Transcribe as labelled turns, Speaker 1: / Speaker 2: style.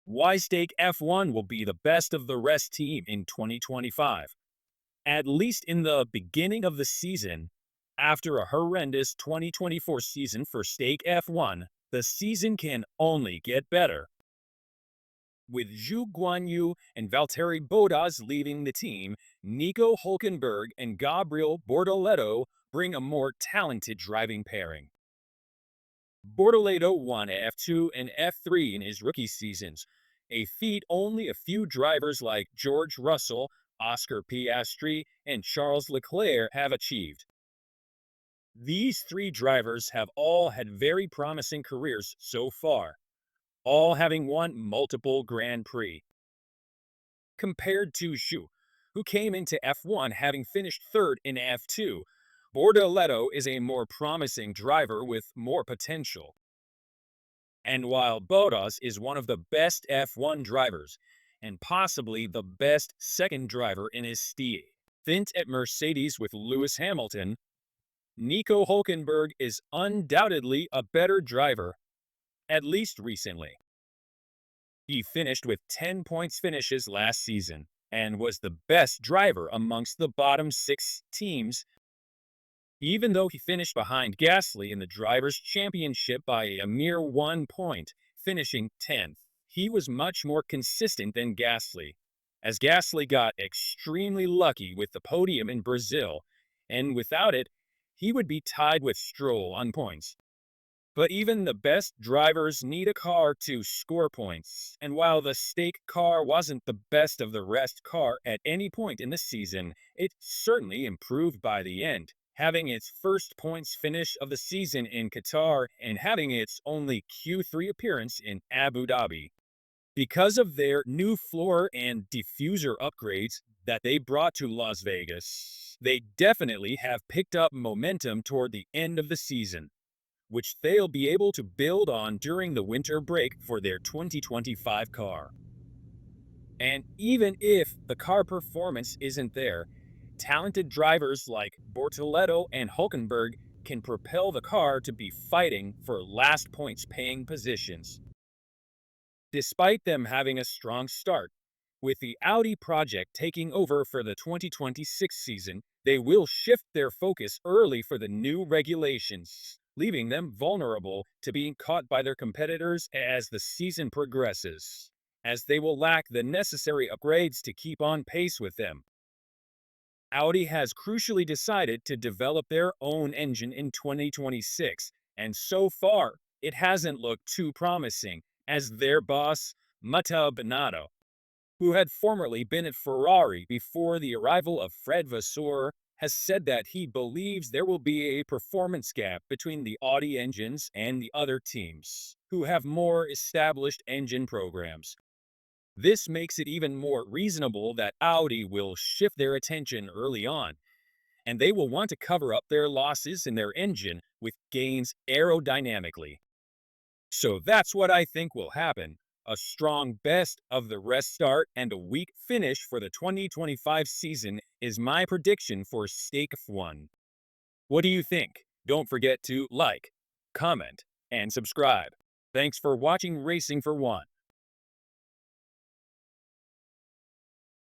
Speaker 1: Why Stake F1 will be the best of the rest team in 2025. At least in the beginning of the season, after a horrendous 2024 season for Stake F1, the season can only get better. With ZHOU GUANYU and VALTTERI BOTTAS leaving the team, NIKO HULKENBERG and GABRIEL BORTOLETO bring a more talented driving pairing. Bortoleto won F2 and F3 in his rookie seasons, a feat only a few drivers like George Russell, Oscar Piastri, and Charles Leclerc have achieved. These three drivers have all had very promising careers so far, all having won multiple Grand Prix. Compared to ZHOU, who came into F1 having finished third in F2, Bortoleto is a more promising driver with more potential. And while Bottas is one of the best F1 drivers, and possibly the best second driver in his stint at Mercedes with Lewis Hamilton, NIKO Hulkenberg is undoubtedly a better driver, at least recently. He finished with 10 points finishes last season, and was the best driver amongst the bottom 6 teams. Even though he finished behind Gasly in the Drivers' Championship by a mere 1 point, finishing 10th, he was much more consistent than Gasly, as Gasly got extremely lucky with the podium in Brazil, and without it, he would be tied with Stroll on points. But even the best drivers need a car to score points, and while the Stake car wasn't the best of the rest car at any point in the season, it certainly improved by the end, having its first points finish of the season in Qatar and having its only Q3 appearance in Abu Dhabi. Because of their new floor and diffuser upgrades that they brought to Las Vegas, they definitely have picked up momentum toward the end of the season, which they'll be able to build on during the winter break for their 2025 car. And even if the car performance isn't there, talented drivers like Bortoleto and Hulkenberg can propel the car to be fighting for last points paying positions. Despite them having a strong start, with the Audi project taking over for the 2026 season, they will shift their focus early for the new regulations, leaving them vulnerable to being caught by their competitors as the season progresses, as they will lack the necessary upgrades to keep on pace with them. Audi has crucially decided to develop their own engine in 2026, and so far, it hasn't looked too promising, as their boss, Matteo Binotto, who had formerly been at Ferrari before the arrival of Fred Vasseur, has said that he believes there will be a performance gap between the Audi engines and the other teams, who have more established engine programs. This makes it even more reasonable that Audi will shift their attention early on, and they will want to cover up their losses in their engine with gains aerodynamically. So that's what I think will happen. A strong best of the rest start and a weak finish for the 2025 season is my prediction for Stake F1. What do you think? Don't forget to like, comment, and subscribe. Thanks for watching Racing for One.